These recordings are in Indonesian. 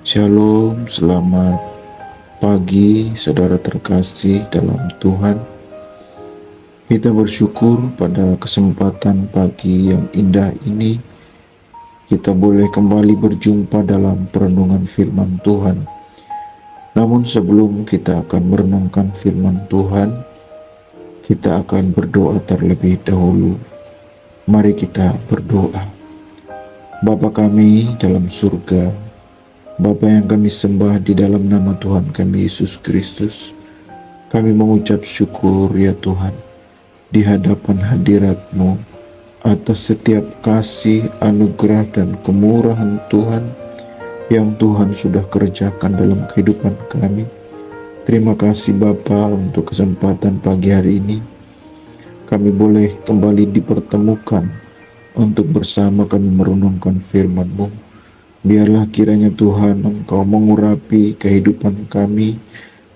Shalom, selamat pagi saudara terkasih dalam Tuhan. Kita bersyukur pada kesempatan pagi yang indah ini kita boleh kembali berjumpa dalam perenungan firman Tuhan. Namun sebelum kita akan merenungkan firman Tuhan, kita akan berdoa terlebih dahulu. Mari kita berdoa. Bapa kami dalam surga, Bapa yang kami sembah di dalam nama Tuhan kami Yesus Kristus, kami mengucap syukur ya Tuhan di hadapan hadirat-Mu atas setiap kasih, anugerah dan kemurahan Tuhan yang Tuhan sudah kerjakan dalam kehidupan kami. Terima kasih Bapa untuk kesempatan pagi hari ini. Kami boleh kembali dipertemukan untuk bersama kami merenungkan firman-Mu. Biarlah kiranya Tuhan Engkau mengurapi kehidupan kami,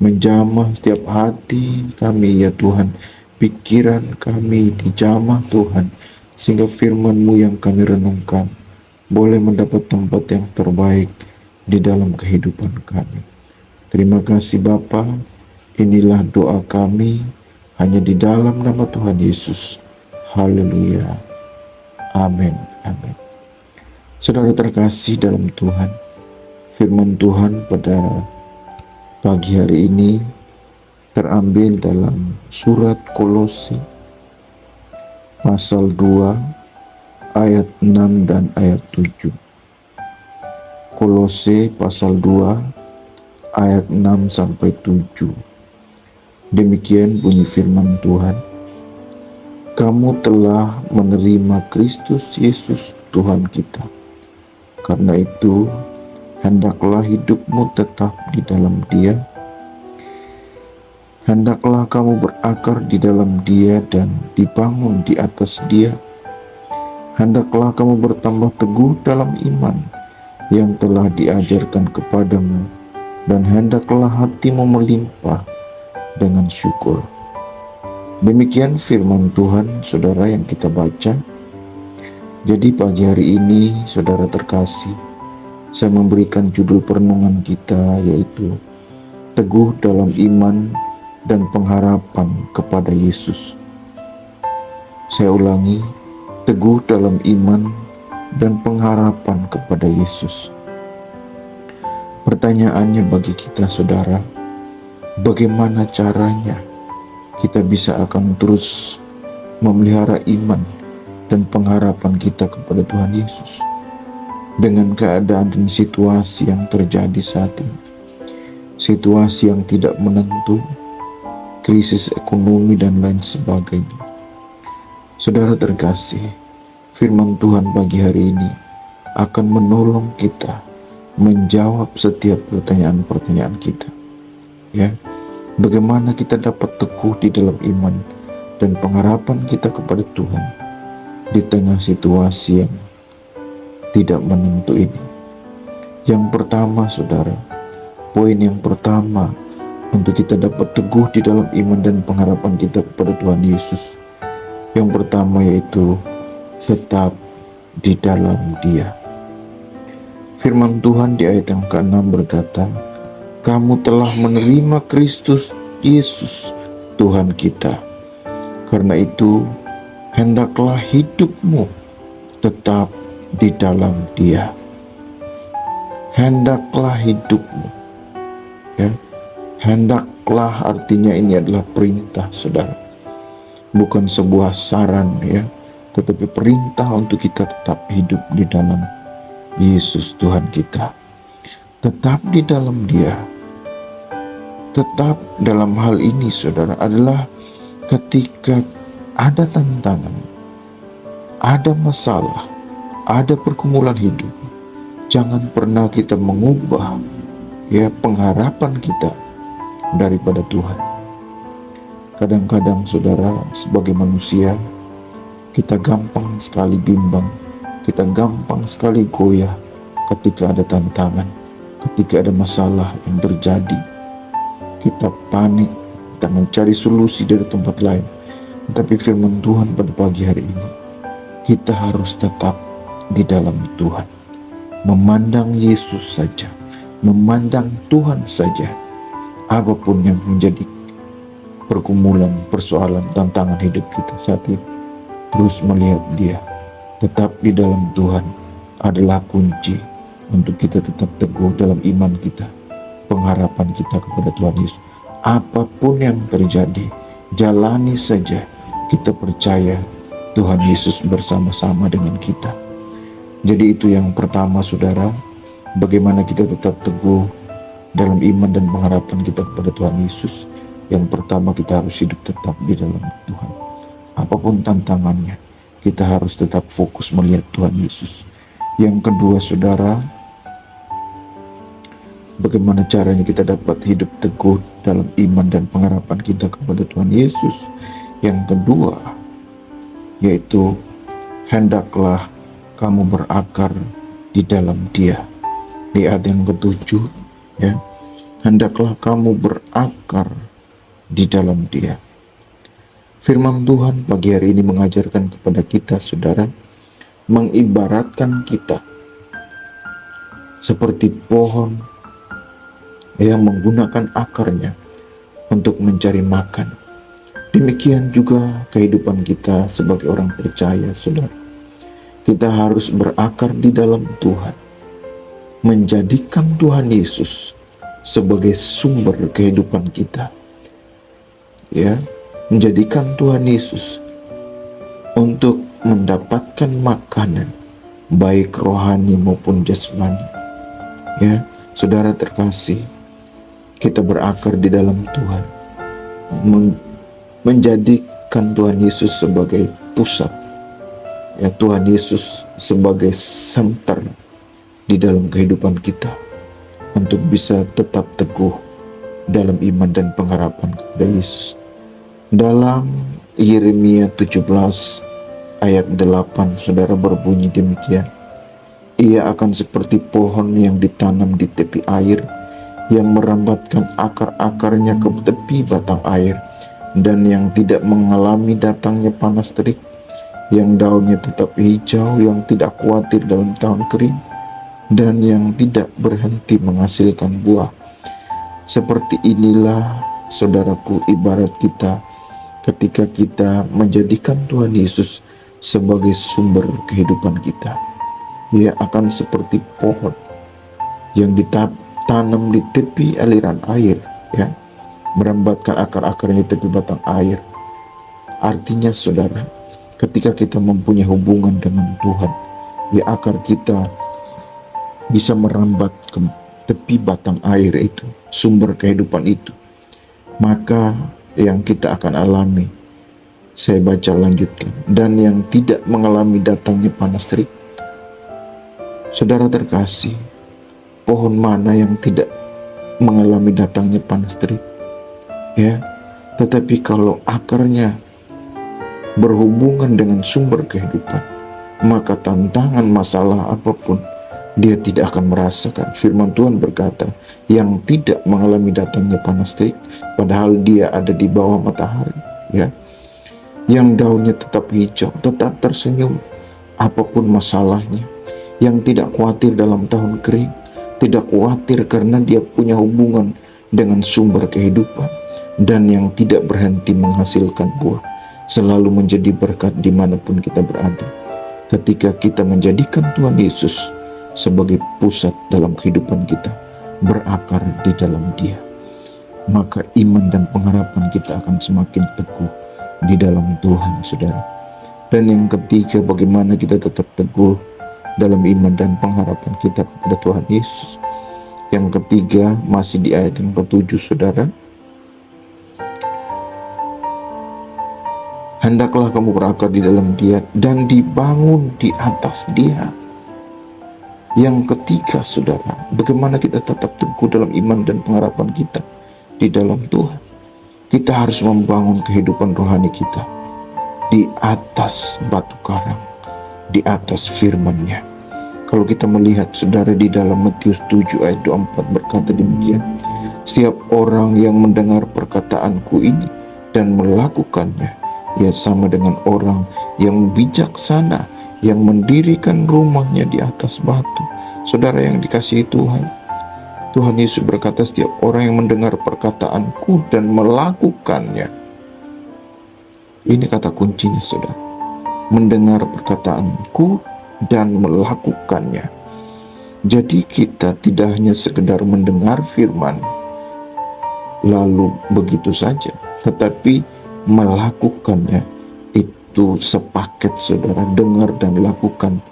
menjamah setiap hati kami ya Tuhan, pikiran kami dijamah Tuhan, sehingga firman-Mu yang kami renungkan boleh mendapat tempat yang terbaik di dalam kehidupan kami. Terima kasih Bapa, inilah doa kami hanya di dalam nama Tuhan Yesus. Haleluya. Amin. Amin. Saudara terkasih dalam Tuhan, firman Tuhan pada pagi hari ini terambil dalam surat Kolose pasal 2 ayat 6 dan ayat 7. Kolose pasal 2 ayat 6 sampai 7. Demikian bunyi firman Tuhan. Kamu telah menerima Kristus Yesus Tuhan kita. Karena itu, hendaklah hidupmu tetap di dalam Dia. Hendaklah kamu berakar di dalam Dia dan dibangun di atas Dia. Hendaklah kamu bertambah teguh dalam iman yang telah diajarkan kepadamu, dan hendaklah hatimu melimpah dengan syukur. Demikian firman Tuhan, saudara, yang kita baca. Jadi pagi hari ini, saudara terkasih, saya memberikan judul perenungan kita yaitu Teguh dalam Iman dan Pengharapan kepada Yesus. Saya ulangi, teguh dalam iman dan pengharapan kepada Yesus. Pertanyaannya bagi kita saudara, bagaimana caranya kita bisa akan terus memelihara iman dan pengharapan kita kepada Tuhan Yesus dengan keadaan dan situasi yang terjadi saat ini. Situasi yang tidak menentu, krisis ekonomi dan lain sebagainya. Saudara terkasih, firman Tuhan pagi hari ini akan menolong kita menjawab setiap pertanyaan-pertanyaan kita. Ya, bagaimana kita dapat teguh di dalam iman dan pengharapan kita kepada Tuhan di tengah situasi yang tidak menentu ini. Yang pertama saudara, poin yang pertama untuk kita dapat teguh di dalam iman dan pengharapan kita kepada Tuhan Yesus, yang pertama yaitu tetap di dalam Dia. Firman Tuhan di ayat yang ke-6 berkata, kamu telah menerima Kristus Yesus Tuhan kita. Karena itu hendaklah hidupmu tetap di dalam Dia. Hendaklah hidupmu. Ya, hendaklah artinya ini adalah perintah saudara. Bukan sebuah saran ya, tetapi perintah untuk kita tetap hidup di dalam Yesus Tuhan kita. Tetap di dalam Dia. Tetap dalam hal ini saudara adalah ketika ada tantangan, ada masalah, ada pergumulan hidup, jangan pernah kita mengubah ya pengharapan kita daripada Tuhan. Kadang-kadang saudara, sebagai manusia kita gampang sekali bimbang, kita gampang sekali goyah ketika ada tantangan, ketika ada masalah yang terjadi. Kita panik, kita mencari solusi dari tempat lain. Tetapi firman Tuhan pada pagi hari ini, kita harus tetap di dalam Tuhan. memandang Yesus saja, memandang Tuhan saja, apapun yang menjadi pergumulan, persoalan, tantangan hidup kita saat ini, terus melihat Dia, tetap di dalam Tuhan adalah kunci untuk kita tetap teguh dalam iman kita, pengharapan kita kepada Tuhan Yesus. Apapun yang terjadi, jalani saja. Kita percaya Tuhan Yesus bersama-sama dengan kita. Jadi itu yang pertama, saudara, bagaimana kita tetap teguh dalam iman dan pengharapan kita kepada Tuhan Yesus. Yang pertama, kita harus hidup tetap di dalam Tuhan. Apapun tantangannya, kita harus tetap fokus melihat Tuhan Yesus. Yang kedua, saudara, bagaimana caranya kita dapat hidup teguh dalam iman dan pengharapan kita kepada Tuhan Yesus. Yang kedua, yaitu hendaklah kamu berakar di dalam Dia. Di ayat yang ketujuh, ya, hendaklah kamu berakar di dalam Dia. Firman Tuhan pagi hari ini mengajarkan kepada kita, saudara, mengibaratkan kita seperti pohon yang menggunakan akarnya untuk mencari makan. Demikian juga kehidupan kita sebagai orang percaya, saudara. Kita harus berakar di dalam Tuhan, menjadikan Tuhan Yesus sebagai sumber kehidupan kita. Ya, menjadikan Tuhan Yesus untuk mendapatkan makanan, baik rohani maupun jasmani. Ya, saudara terkasih, kita berakar di dalam Tuhan, menjadikan Tuhan Yesus sebagai pusat, ya, Tuhan Yesus sebagai center di dalam kehidupan kita, untuk bisa tetap teguh dalam iman dan pengharapan kepada Yesus. Dalam Yeremia 17 ayat 8, saudara, berbunyi demikian. Ia akan seperti pohon yang ditanam di tepi air, yang merambatkan akar-akarnya ke tepi batang air, dan yang tidak mengalami datangnya panas terik, yang daunnya tetap hijau, yang tidak khawatir dalam tahun kering, dan yang tidak berhenti menghasilkan buah. Seperti inilah, saudaraku, ibarat kita ketika kita menjadikan Tuhan Yesus sebagai sumber kehidupan kita. Ia akan seperti pohon yang ditanam di tepi aliran air, ya, merambatkan akar-akarnya di tepi batang air. Artinya, saudara, ketika kita mempunyai hubungan dengan Tuhan, ya, akar kita bisa merambat ke tepi batang air itu, sumber kehidupan itu. Maka yang kita akan alami, saya baca lanjutkan, dan yang tidak mengalami datangnya panas terik. Saudara terkasih, pohon mana yang tidak mengalami datangnya panas terik? Ya, tetapi kalau akarnya berhubungan dengan sumber kehidupan, maka tantangan, masalah apapun dia tidak akan merasakan. Firman Tuhan berkata, yang tidak mengalami datangnya panas terik, padahal dia ada di bawah matahari, ya, yang daunnya tetap hijau, tetap tersenyum apapun masalahnya, yang tidak khawatir dalam tahun kering, tidak khawatir karena dia punya hubungan dengan sumber kehidupan, dan yang tidak berhenti menghasilkan buah, selalu menjadi berkat dimanapun kita berada. Ketika kita menjadikan Tuhan Yesus sebagai pusat dalam kehidupan kita, berakar di dalam Dia, maka iman dan pengharapan kita akan semakin teguh di dalam Tuhan, saudara. Dan yang ketiga, bagaimana kita tetap teguh dalam iman dan pengharapan kita kepada Tuhan Yesus. Yang ketiga, masih di ayat yang ke-7, saudara. Hendaklah kamu berakar di dalam Dia dan dibangun di atas Dia. Yang ketiga, saudara, bagaimana kita tetap teguh dalam iman dan pengharapan kita di dalam Tuhan. Kita harus membangun kehidupan rohani kita di atas batu karang, di atas firman-Nya. Kalau kita melihat, saudara, di dalam Matius 7 ayat 24 berkata demikian, setiap orang yang mendengar perkataanku ini dan melakukannya, ia sama dengan orang yang bijaksana yang mendirikan rumahnya di atas batu. Saudara yang dikasihi Tuhan, Tuhan Yesus berkata, setiap orang yang mendengar perkataanku dan melakukannya. Ini kata kuncinya, saudara. Mendengar perkataanku dan melakukannya. Jadi kita tidak hanya sekedar mendengar firman lalu begitu saja, tetapi melakukannya. Itu sepaket, saudara. Dengar dan lakukan,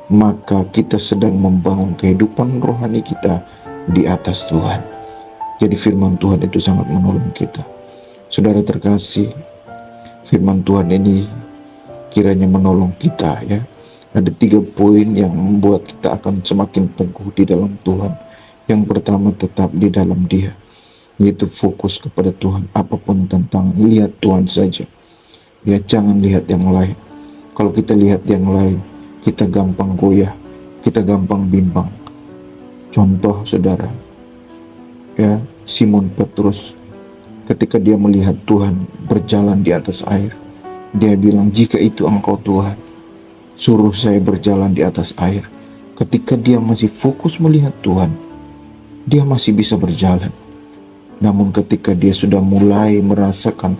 maka kita sedang membangun kehidupan rohani kita di atas Tuhan. Jadi firman Tuhan itu sangat menolong kita. Saudara terkasih, firman Tuhan ini kiranya menolong kita, ya. Ada 3 poin yang membuat kita akan semakin teguh di dalam Tuhan. Yang pertama, tetap di dalam Dia, yaitu fokus kepada Tuhan. Apapun tantangan, lihat Tuhan saja, ya, jangan lihat yang lain. Kalau kita lihat yang lain, kita gampang goyah, kita gampang bimbang. Contoh, saudara, ya, Simon Petrus, ketika dia melihat Tuhan berjalan di atas air, dia bilang, jika itu Engkau Tuhan, suruh saya berjalan di atas air. Ketika dia masih fokus melihat Tuhan, dia masih bisa berjalan. Namun ketika dia sudah mulai merasakan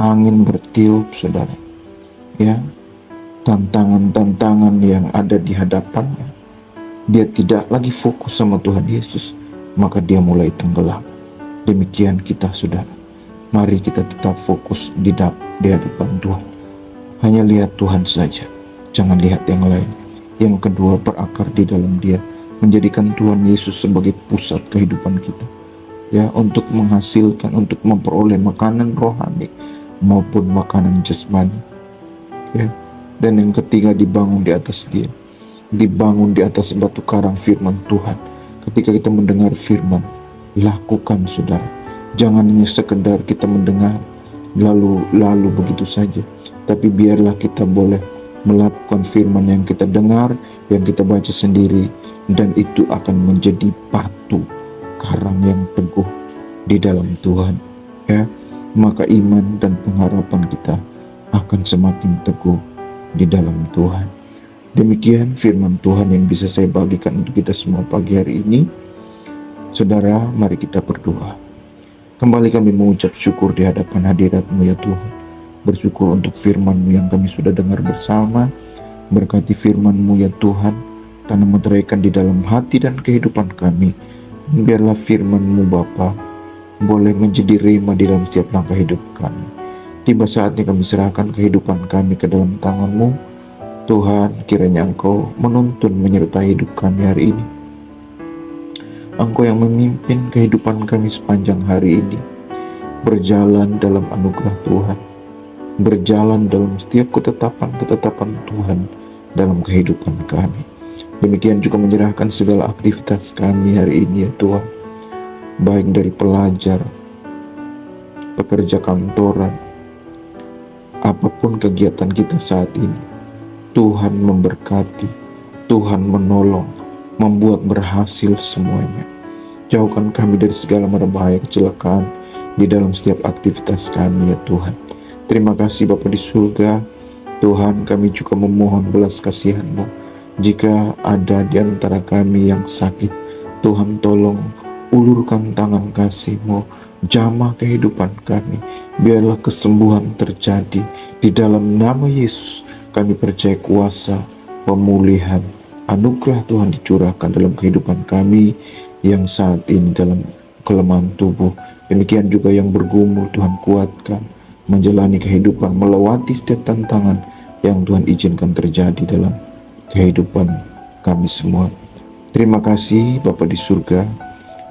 angin bertiup, saudara, ya, tantangan-tantangan yang ada di hadapannya, dia tidak lagi fokus sama Tuhan Yesus, maka dia mulai tenggelam. Demikian kita, saudara. Mari kita tetap fokus di hadapan Tuhan. Hanya lihat Tuhan saja, jangan lihat yang lain. Yang kedua, berakar di dalam Dia, menjadikan Tuhan Yesus sebagai pusat kehidupan kita, ya, untuk menghasilkan, untuk memperoleh makanan rohani maupun makanan jasmani, ya. Dan yang ketiga, dibangun di atas Dia, dibangun di atas batu karang firman Tuhan. Ketika kita mendengar firman, lakukan, saudara. Jangan hanya sekedar kita mendengar lalu begitu saja, tapi biarlah kita boleh melakukan firman yang kita dengar, yang kita baca sendiri, dan itu akan menjadi batu karang yang teguh di dalam Tuhan, ya. Maka iman dan pengharapan kita akan semakin teguh di dalam Tuhan. Demikian firman Tuhan yang bisa saya bagikan untuk kita semua pagi hari ini. Saudara, mari kita berdoa. Kembali kami mengucap syukur di hadapan hadirat-Mu, ya Tuhan. Bersyukur untuk firman-Mu yang kami sudah dengar bersama. Berkati firman-Mu, ya Tuhan, tanam meteraikan di dalam hati dan kehidupan kami. Biarlah firman-Mu, Bapa, boleh menjadi rema di dalam setiap langkah hidup kami. Tiba saatnya kami serahkan kehidupan kami ke dalam tangan-Mu. Tuhan, kiranya Engkau menuntun menyertai hidup kami hari ini. Engkau yang memimpin kehidupan kami sepanjang hari ini, berjalan dalam anugerah Tuhan, berjalan dalam setiap ketetapan-ketetapan Tuhan dalam kehidupan kami. Demikian juga menyerahkan segala aktivitas kami hari ini, ya Tuhan, baik dari pelajar, pekerja kantoran, apapun kegiatan kita saat ini. Tuhan memberkati, Tuhan menolong, membuat berhasil semuanya. Jauhkan kami dari segala mara bahaya kecelakaan di dalam setiap aktivitas kami, ya Tuhan. Terima kasih Bapa di surga. Tuhan, kami juga memohon belas kasihan-Mu. Jika ada di antara kami yang sakit, Tuhan tolong ulurkan tangan kasih-Mu, jamah kehidupan kami. Biarlah kesembuhan terjadi di dalam nama Yesus. Kami percaya kuasa pemulihan, anugerah Tuhan dicurahkan dalam kehidupan kami yang saat ini dalam kelemahan tubuh. Demikian juga yang bergumul, Tuhan kuatkan menjalani kehidupan, melewati setiap tantangan yang Tuhan izinkan terjadi dalam kehidupan kami semua. Terima kasih Bapa di surga.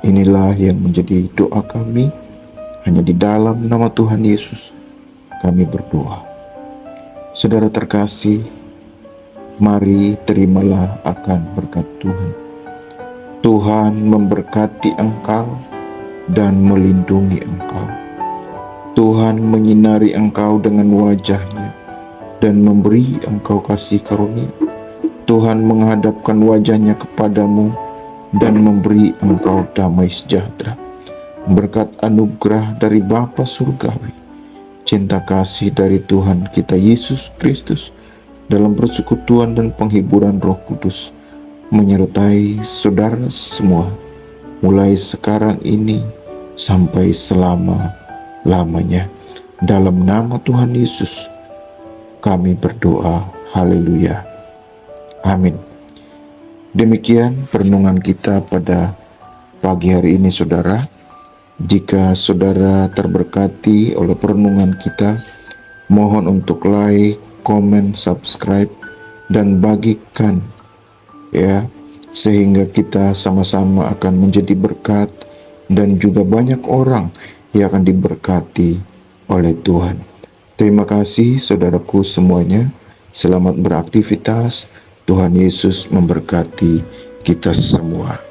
Inilah yang menjadi doa kami. Hanya di dalam nama Tuhan Yesus kami berdoa. Saudara terkasih, mari terimalah akan berkat Tuhan. Tuhan memberkati engkau dan melindungi engkau. Tuhan menyinari engkau dengan wajah-Nya dan memberi engkau kasih karunia. Tuhan menghadapkan wajah-Nya kepadamu dan memberi engkau damai sejahtera. Berkat anugerah dari Bapa Surgawi, cinta kasih dari Tuhan kita Yesus Kristus, dalam persekutuan dan penghiburan Roh Kudus menyertai saudara semua, mulai sekarang ini sampai selama-lamanya. Dalam nama Tuhan Yesus, kami berdoa. Haleluya. Amin. Demikian perenungan kita pada pagi hari ini, saudara. Jika saudara terberkati oleh perenungan kita, mohon untuk like, komen, subscribe, dan bagikan ya, sehingga kita sama-sama akan menjadi berkat dan juga banyak orang yang akan diberkati oleh Tuhan. Terima kasih saudaraku semuanya. Selamat beraktivitas. Tuhan Yesus memberkati kita semua.